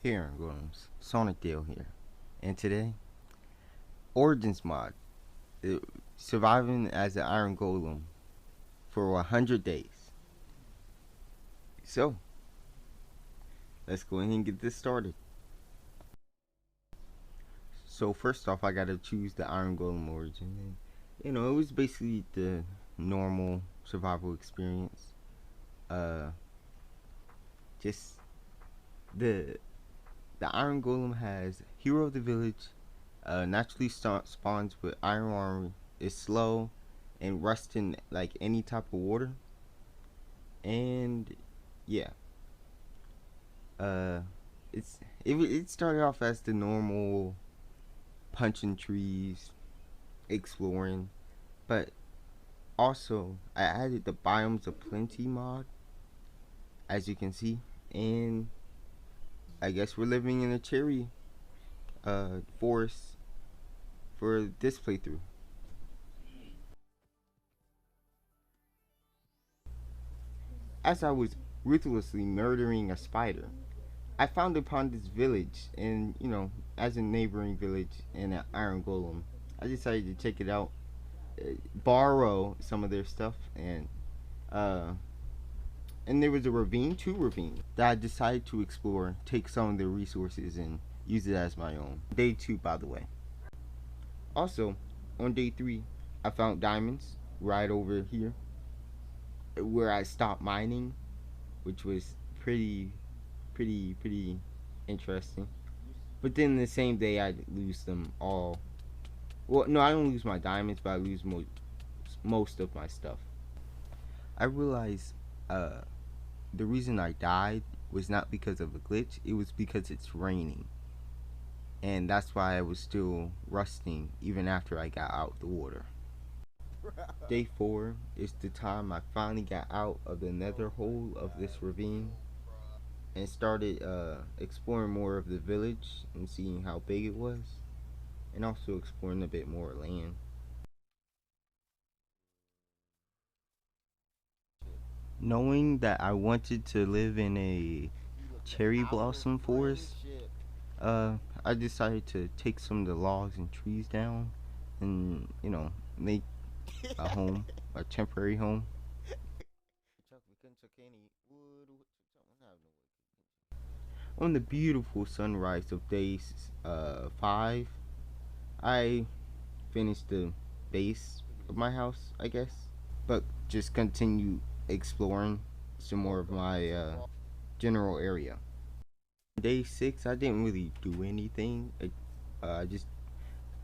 Hey Iron Golems, Sonicdail here, and today, Origins mod, uh, surviving as an Iron Golem for 100 days. So, let's go ahead and get this started. So first off, I gotta choose the Iron Golem origin, and it was basically the normal survival experience. Uh, just the the Iron Golem has Hero of the Village, naturally spawns with iron armor, is slow, and rusts in like any type of water. And yeah, uh, it started off as the normal punching trees, exploring, but also I added the Biomes of Plenty mod, as you can see, and I guess we're living in a cherry forest for this playthrough. As I was ruthlessly murdering a spider, I found upon this village, and as a neighboring village and an iron golem, I decided to check it out, borrow some of their stuff, uh, and there was a ravine, two ravines that I decided to explore, take some of their resources, and use it as my own. Day two, by the way. Also, on day three, I found diamonds right over here, where I stopped mining, which was pretty interesting. But then the same day, I lose them all. Well, no, I don't lose my diamonds, but I lose most of my stuff. I realized uh, the reason I died was not because of a glitch. It was because it's raining, and that's why I was still rusting even after I got out the water. Day four is the time I finally got out of the nether hole of this ravine and started exploring more of the village and seeing how big it was, and also exploring a bit more land. Knowing that I wanted to live in a cherry blossom forest, uh, I decided to take some of the logs and trees down and, make a home, a temporary home. On the beautiful sunrise of day 5, I finished the base of my house, I guess, but just continue exploring some more of my general area. Day 6, I didn't really do anything. I just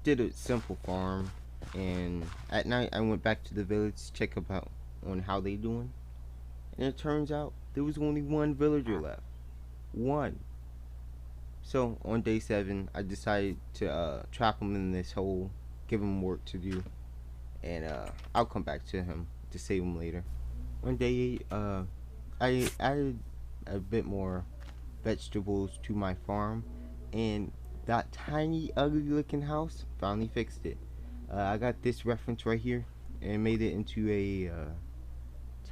did a simple farm, and at night I went back to the village to check about on how they doing. And it turns out there was only one villager left. One. So on day 7, I decided to trap him in this hole, give him work to do, and I'll come back to him to save him later. On day 8, I added a bit more vegetables to my farm, and that tiny, ugly looking house finally fixed it. I got this reference right here and made it into a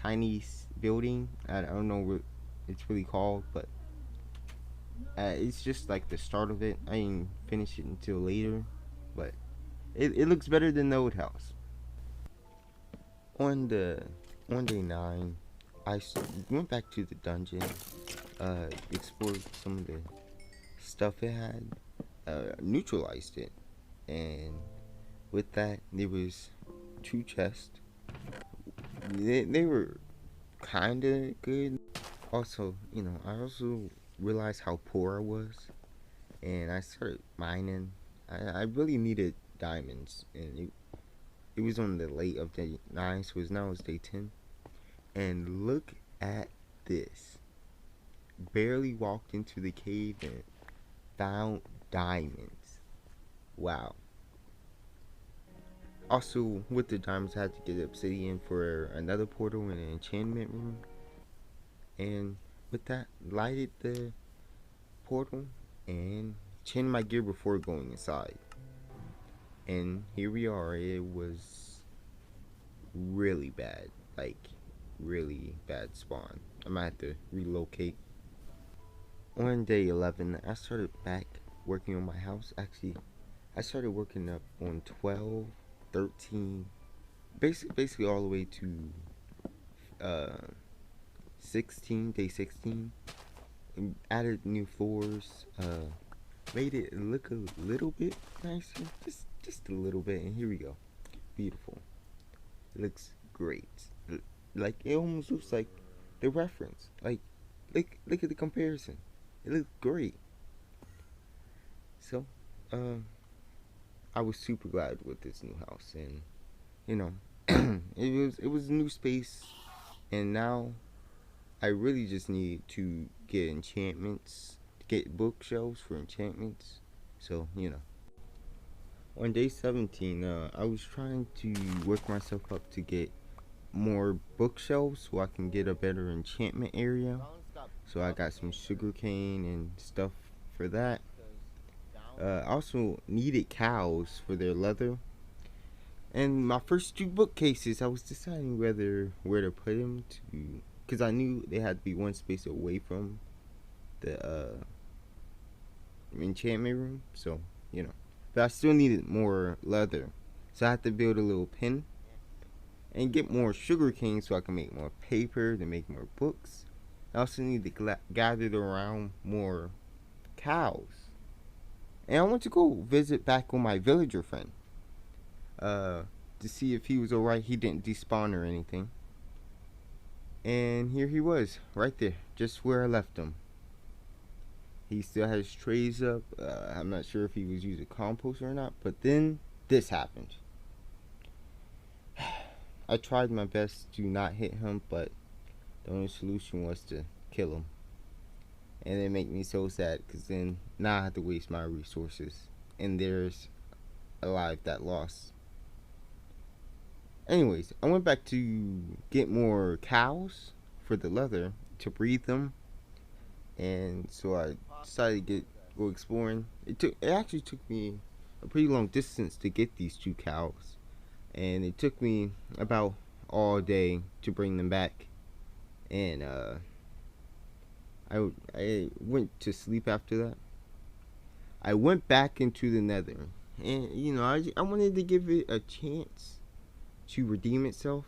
tiny building. I don't know what it's really called, but it's just like the start of it. I didn't finish it until later, but it looks better than the old house. On the on day 9, went back to the dungeon, explored some of the stuff it had, neutralized it, and with that there was 2 chests. They were kind of good. Also, I also realized how poor I was, and I started mining. I really needed diamonds, and it was on the late of day 9, so now it's day 10. And look at this. Barely walked into the cave and found diamonds. Wow. Also, with the diamonds, I had to get obsidian for another portal in an enchantment room. And with that, lighted the portal and changed my gear before going inside. And here we are. It was really bad. Like, really bad spawn. I might have to relocate. On day 11, I started back working on my house. Actually, I started working up on 12, 13, basically all the way to uh 16, day 16. And added new floors, made it look a little bit nicer, just a little bit. And here we go, beautiful. It looks great. Like it almost looks like the reference. Like look at the comparison. It looks great. So, uh, I was super glad with this new house, and you know, it was a new space, and now I really just need to get enchantments, get bookshelves for enchantments. So on day 17, I was trying to work myself up to get more bookshelves so I can get a better enchantment area. So I got some sugarcane and stuff for that. I also needed cows for their leather. And my first two bookcases, I was deciding where to put them to, because I knew they had to be one space away from the enchantment room. So but I still needed more leather, so I had to build a little pen and get more sugar cane so I can make more paper to make more books. I also need to gather around more cows, and I want to go visit back on my villager friend, to see if he was alright. He didn't despawn or anything. And here he was, right there, just where I left him. He still has trays up. I'm not sure if he was using compost or not, but then this happened. I tried my best to not hit him, but the only solution was to kill him. And it made me so sad, because then now I have to waste my resources. And there's a life that lost. Anyways, I went back to get more cows for the leather to breed them, and so I decided to go exploring. It actually took me a pretty long distance to get these two cows, and it took me about all day to bring them back. And I went to sleep after that. I went back into the Nether, and I wanted to give it a chance to redeem itself.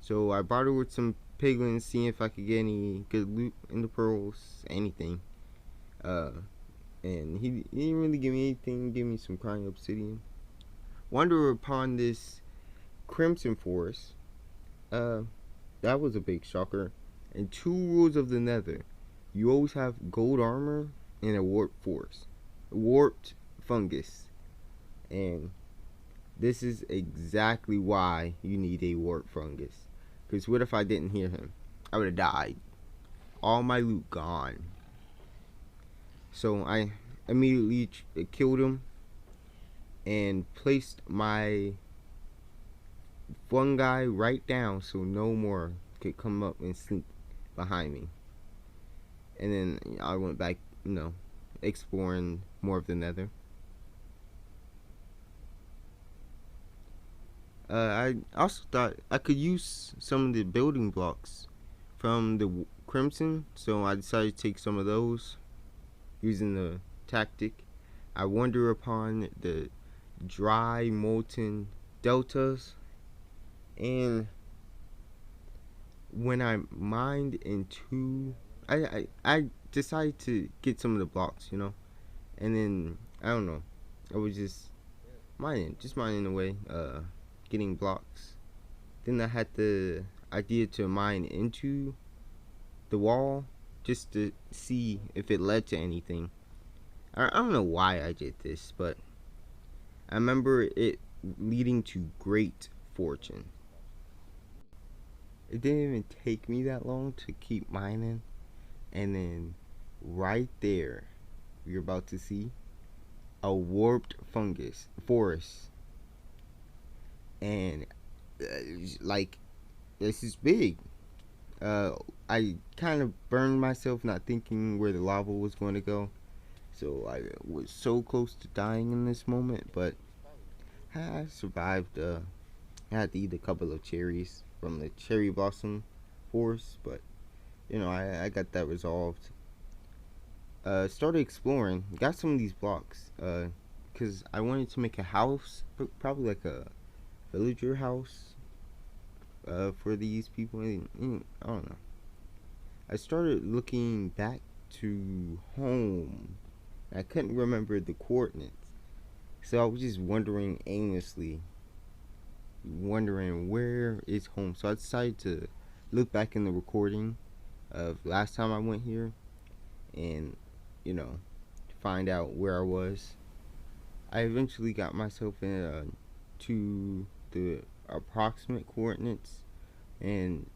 So I brought over some piglins, seeing if I could get any good loot in the pearls, anything. And he didn't really give me anything. Give me some crying obsidian. Wander upon this crimson forest. That was a big shocker. And two rules of the Nether: you always have gold armor and a warped fungus. And this is exactly why you need a warped fungus. Because what if I didn't hear him? I would have died. All my loot gone. So I immediately killed him and placed my fungi right down so no more could come up and sneak behind me. And then I went back, exploring more of the Nether. I also thought I could use some of the building blocks from the Crimson, so I decided to take some of those using the tactic. I wander upon the dry, molten deltas, and when I mined into, I decided to get some of the blocks, and then I don't know, I was just mining away, getting blocks. Then I had the idea to mine into the wall just to see if it led to anything. I don't know why I did this, but I remember it leading to great fortune. It didn't even take me that long to keep mining, and then right there, you're about to see a warped fungus forest, and like, this is big. I kind of burned myself not thinking where the lava was going to go, so I was so close to dying in this moment, but I survived. I had to eat a couple of cherries from the cherry blossom forest, but I got that resolved. started exploring. Got some of these blocks. Cause I wanted to make a house, probably like a villager house. For these people, and I don't know. I started looking back to home. I couldn't remember the coordinates, so I was just wondering aimlessly, wondering where is home. So I decided to look back in the recording of last time I went here, and you know, find out where I was. I eventually got myself to the approximate coordinates, and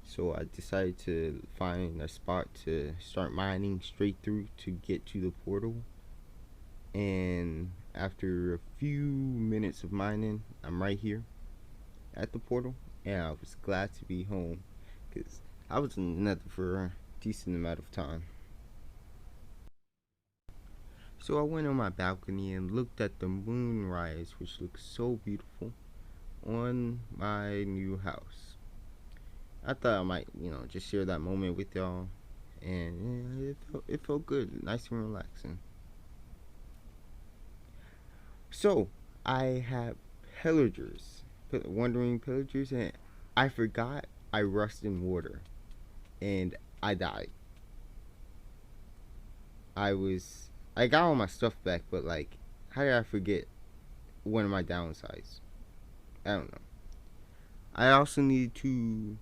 so I decided to find a spot to start mining straight through to get to the portal. And after a few minutes of mining, I'm right here at the portal, and I was glad to be home because I was in the nether for a decent amount of time. So I went on my balcony and looked at the moonrise, which looks so beautiful on my new house. I thought I might, just share that moment with y'all, and it felt good, nice and relaxing. So I have pillagers, wandering pillagers, and I forgot I rushed in water, and I died. I got all my stuff back, but like, how did I forget one of my downsides? I don't know. I also needed to.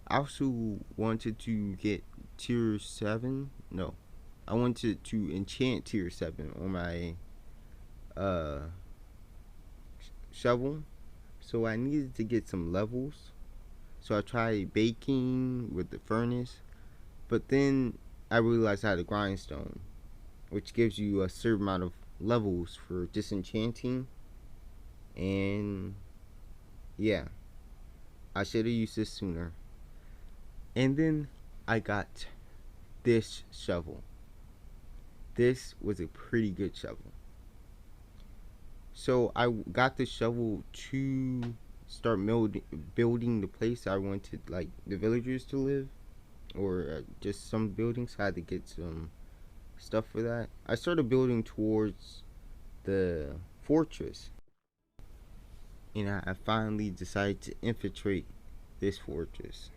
I also wanted to get tier 7. No, I wanted to enchant tier 7 on my uh shovel. So I needed to get some levels. So I tried baking with the furnace, but then I realized I had a grindstone, which gives you a certain amount of levels for disenchanting. And yeah, I should have used this sooner. And then I got this shovel. This was a pretty good shovel. So I got the shovel to start building the place I wanted, like the villagers to live, or just some buildings. I had to get some stuff for that. I started building towards the fortress, and I finally decided to infiltrate this fortress.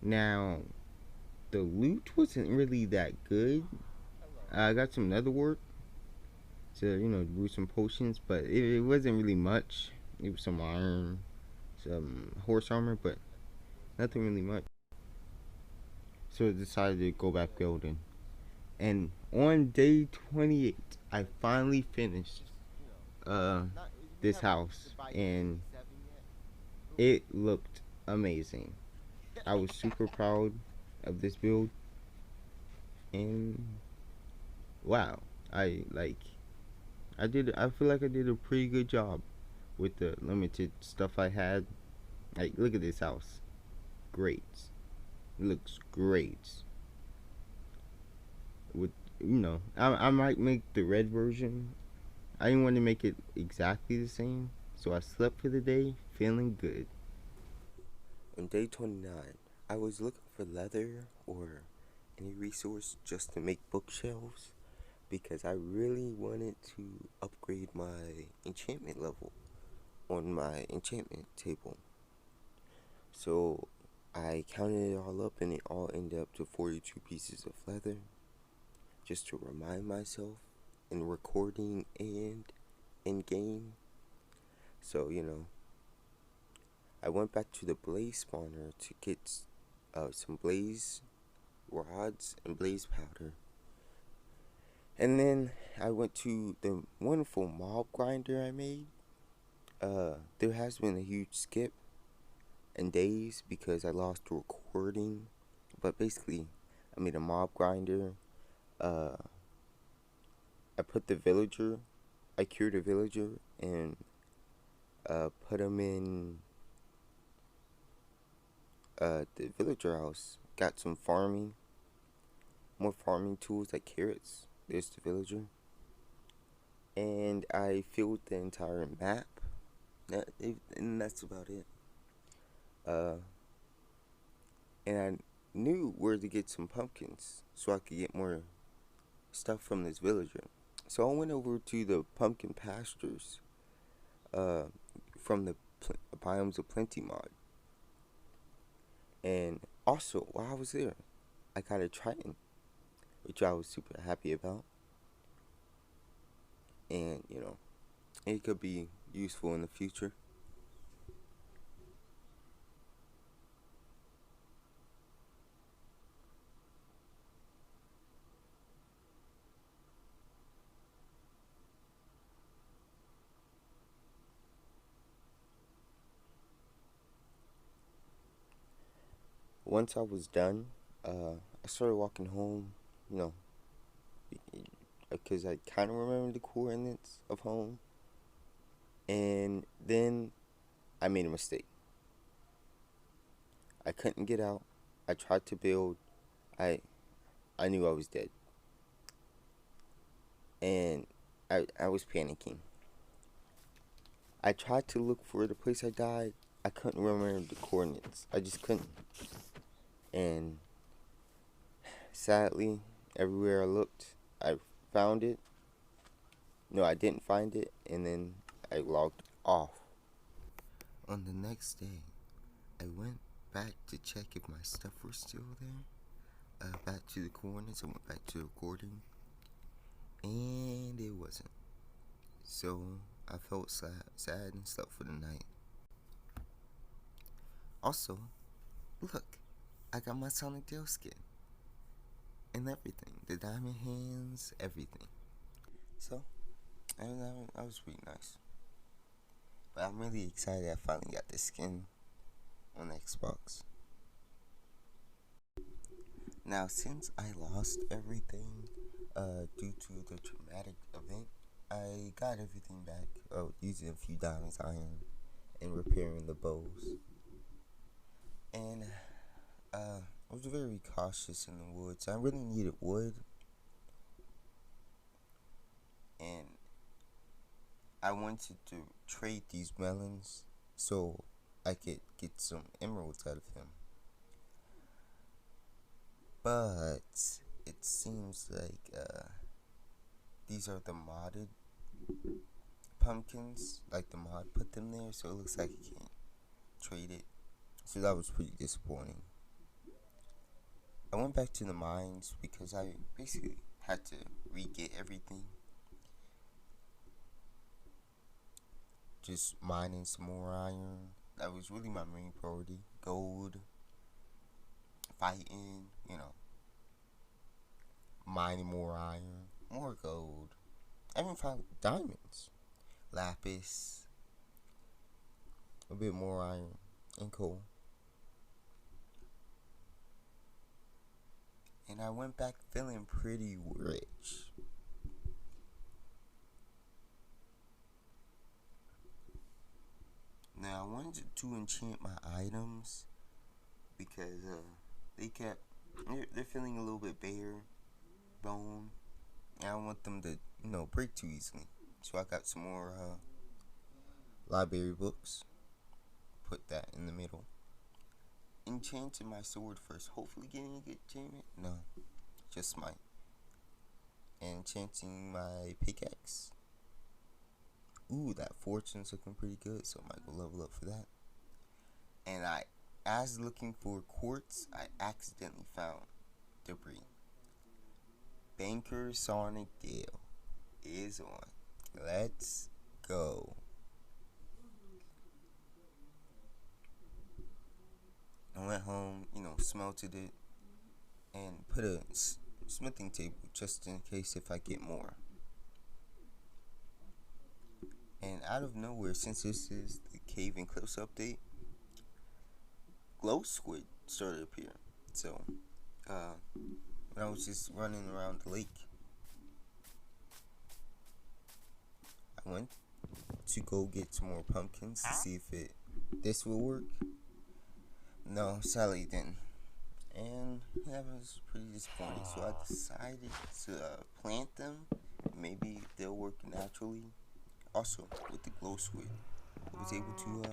Now, the loot wasn't really that good. I got some netherwork to brew some potions, but it wasn't really much. It was some iron, some horse armor, but nothing really much. So I decided to go back building. And on day 28, I finally finished uh this house, and it looked amazing. I was super proud of this build, and wow, I feel like I did a pretty good job with the limited stuff I had. Like, look at this house. Great. It looks great. With I might make the red version. I didn't want to make it exactly the same, so I slept for the day, feeling good. On day 29, I was looking for leather or any resource just to make bookshelves because I really wanted to upgrade my enchantment level on my enchantment table. So I counted it all up, and it all ended up to 42 pieces of leather, just to remind myself in recording and in game. So I went back to the blaze spawner to get some blaze rods and blaze powder. And then I went to the wonderful mob grinder I made. There has been a huge skip in days because I lost recording. But basically, I made a mob grinder. I put the villager, I cured a villager and put him in the villager house. Got some more farming tools like carrots. There's the villager. And I filled the entire map. And that's about it. And knew where to get some pumpkins so I could get more stuff from this villager. So I went over to the pumpkin pastures uh, from the Biomes of Plenty mod. And also, while I was there, I got a Triton, which I was super happy about. And, it could be useful in the future. Once I was done, I started walking home, you know, because I kind of remember the coordinates of home. And then I made a mistake. I couldn't get out. I tried to build. I I knew I was dead. And I was panicking. I tried to look for the place I died. I couldn't remember the coordinates. I just couldn't. And sadly, everywhere I looked, I found it. No, I didn't find it, and then I logged off. On the next day, I went back to check if my stuff was still there. Back to the coordinates. I went back to recording, and it wasn't. So I felt sad and slept for the night. Also, look, I got my Sonicdail skin and everything. The diamond hands, everything. So, and that was pretty nice. But I'm really excited I finally got this skin on Xbox. Now, since I lost everything due to the traumatic event, I got everything back using a few diamonds, iron, and repairing the bows. And I was very cautious in the woods. I really needed wood. And I wanted to trade these melons so I could get some emeralds out of them. But it seems like these are the modded pumpkins. Like the mod put them there, so it looks like you can't trade it. So that was pretty disappointing. I went back to the mines because I basically had to re-get everything. Just mining some more iron. That was really my main priority. Gold. Fighting, mining more iron, more gold. I even found diamonds, lapis, a bit more iron, and coal. And I went back feeling pretty rich. Now I wanted to enchant my items because they're feeling a little bit bare bone, and I don't want them to break too easily. So I got some more library books. Put that in the middle. Enchanted my sword first. Hopefully getting a good enchantment. No, just mine. And enchanting my pickaxe. Ooh, that fortune's looking pretty good, so I might go level up for that. And as looking for quartz, I accidentally found debris. Banker Sonicdail is on. Let's go. I went home, smelted it, and put a smithing table just in case if I get more. And out of nowhere, since this is the Cave and Cliffs update, glow squid started appearing. So, when I was just running around the lake, I went to go get some more pumpkins to see if this will work. No, sadly it didn't. And that was pretty disappointing. So I decided to plant them. Maybe they'll work naturally. Also, with the glow squid, I was able to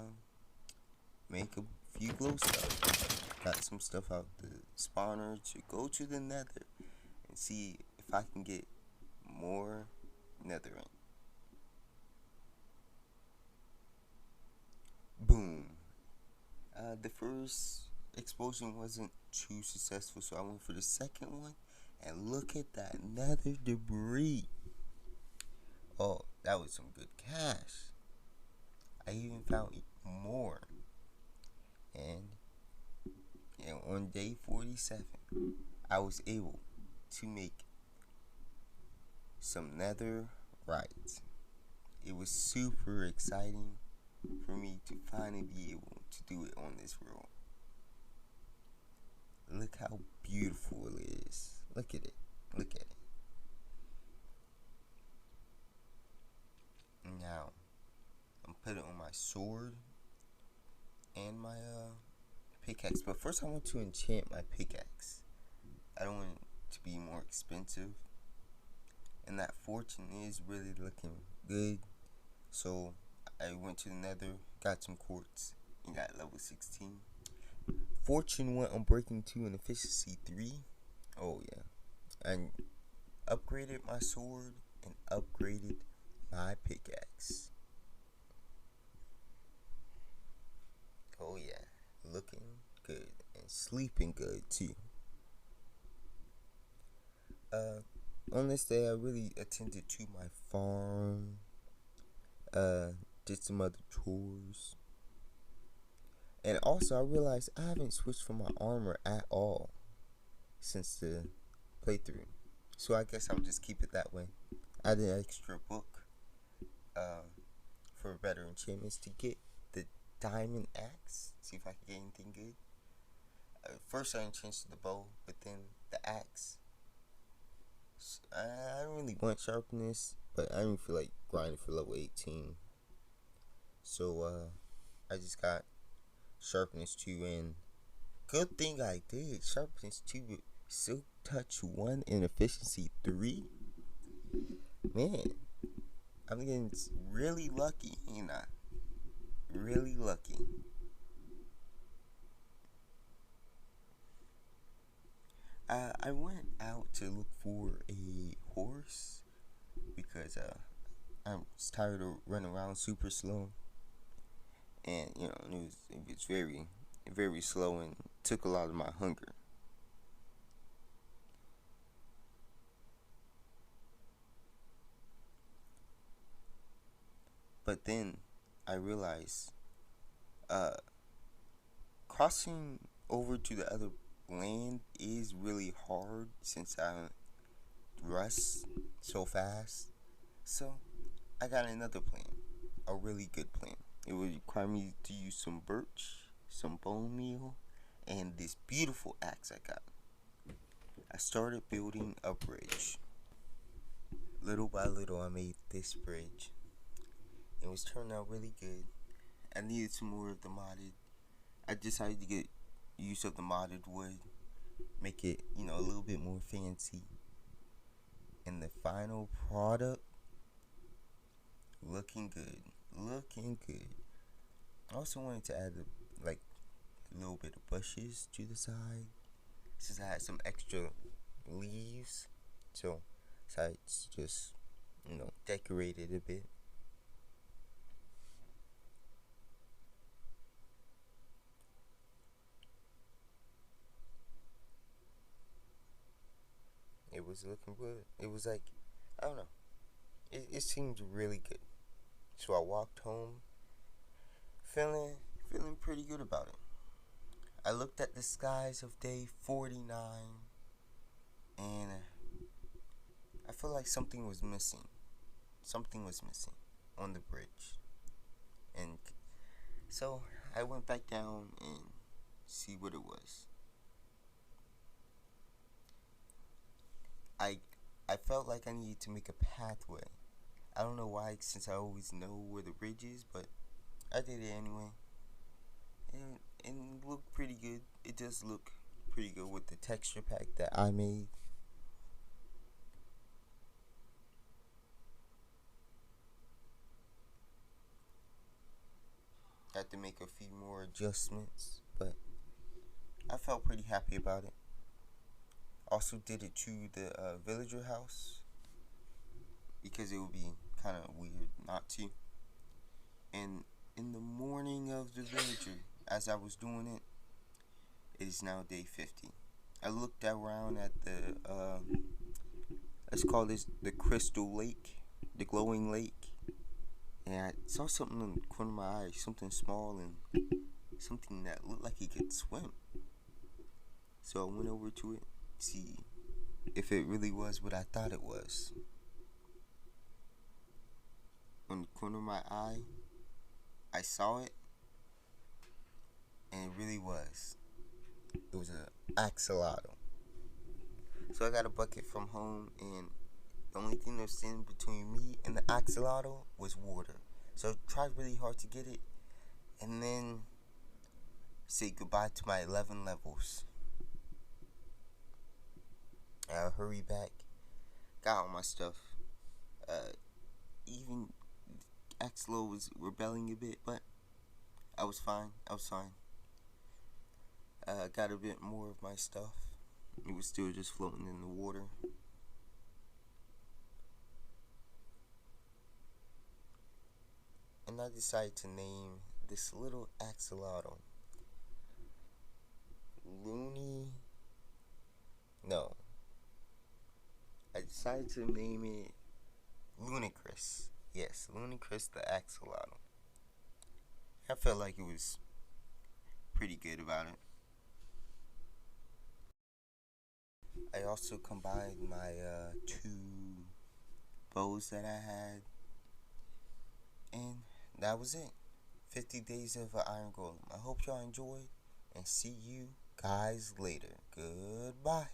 make a few glow stuff. got some stuff out the spawner to go to the nether and see if I can get more netherite. Boom. The first explosion wasn't too successful, so I went for the second one. And look at that nether debris. Oh, that was some good cash. I even found more. And on day 47, I was able to make some netherite. It was super exciting for me to finally be able to do it on this world. Look how beautiful it is. Look at it. Look at it. Now, I'm putting it on my sword and my pickaxe. But first I want to enchant my pickaxe. I don't want it to be more expensive. And that fortune is really looking good. So I went to the nether, got some quartz, and got level 16. Fortune went on breaking 2 and efficiency 3. Oh yeah. And upgraded my sword and upgraded my pickaxe. Oh yeah. Looking good and sleeping good too. On this day I really attended to my farm. Did some other chores. And also I realized I haven't switched from my armor at all since the playthrough. So I guess I'll just keep it that way. I did an extra book for better enchantments to get the diamond axe. See if I can get anything good. First I enchanted the bow, but then the axe. I don't really want sharpness, but I don't feel like grinding for level 18. So I just got sharpness 2, and good thing I did. Sharpness 2 with silk touch 1 and efficiency 3. Man, I'm getting really lucky, you know. Really lucky. I went out to look for a horse because I was tired of running around super slow, and you know it was very very slow and took a lot of my hunger. But then I realized crossing over to the other land is really hard since I rust so fast. So I got another plan, a really good plan. It would require me to use some birch, some bone meal, and this beautiful axe I got. I started building a bridge. Little by little I made this bridge. It was turning out really good. I needed some more of the modded. I decided to get use of the modded wood, make it, a little bit more fancy. And the final product, looking good. Looking good. I also wanted to add a little bit of bushes to the side, since I had some extra leaves. So I just, decorate it a bit. It was looking good. It was like, I don't know. It seemed really good. So I walked home feeling pretty good about it. I looked at the skies of day 49 and I feel like something was missing. Something was missing on the bridge. And so I went back down and see what it was. I felt like I needed to make a pathway. I don't know why, since I always know where the bridge is, but I did it anyway. And it looked pretty good. It does look pretty good with the texture pack that I made. I had to make a few more adjustments, but I felt pretty happy about it. Also did it to the villager house because it would be kind of weird not to. And in the morning of the villager, as I was doing it, it is now day 50. I looked around at the, let's call this the crystal lake, the glowing lake, and I saw something in the corner of my eye, something small and something that looked like it could swim. So I went over to it, see if it really was what I thought it was. On the corner of my eye, I saw it, and it really was. It was an axolotl. So I got a bucket from home, and the only thing that was standing between me and the axolotl was water. So I tried really hard to get it, and then say goodbye to my 11 levels. I hurried back, got all my stuff. Even Axlo was rebelling a bit, but I was fine. Got a bit more of my stuff. It was still just floating in the water. And I decided to name this little axolotl No. I decided to name it Ludicrous. Yes, Ludicrous the axolotl. I felt like it was pretty good about it. I also combined my two bows that I had, and that was it. 50 days of Iron Golem. I hope y'all enjoyed, and see you guys later. Goodbye.